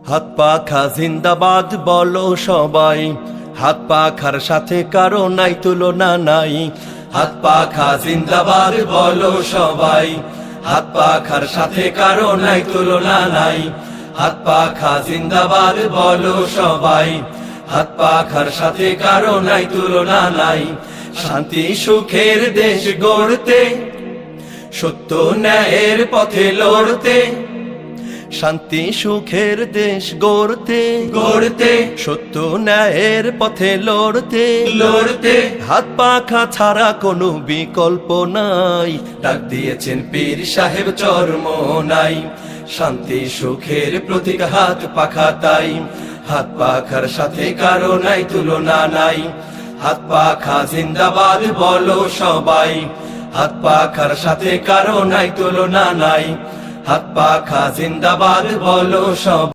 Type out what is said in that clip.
হাত পাখা জিন্দাবাদ বলো সবাই, হাত পাখার সাথে কারো নাই তুলনা নাই। হাত পাখা জিন্দাবাদ বলো সবাই, হাত পাখার সাথে কারো নাই তুলনা নাই। হাত পাখা জিন্দাবাদ বলো সবাই, হাত পাখার সাথে কারো নাই তুলনা নাই। শান্তি সুখের দেশ গড়তে, সত্য ন্যায়ের পথে লড়তে, শান্তি সুখের দেশ গড়তে গড়তে, সত্য ন্যায়ের পথে লড়তে লড়তে, হাত পাখা ছাড়া কোনো বিকল্প নাই। ডাক দিয়েছেন পীর সাহেব চরমোনাই, শান্তি সুখের প্রতীক হাত পাখা তাই। হাত পাখার সাথে কারো নাই তুলনা নাই। হাত পাখা জিন্দাবাদ বলো সবাই, হাত পাখার সাথে কারো নাই তুলনা নাই। হাত পাখা জিন্দাবাদ বলো সবাই।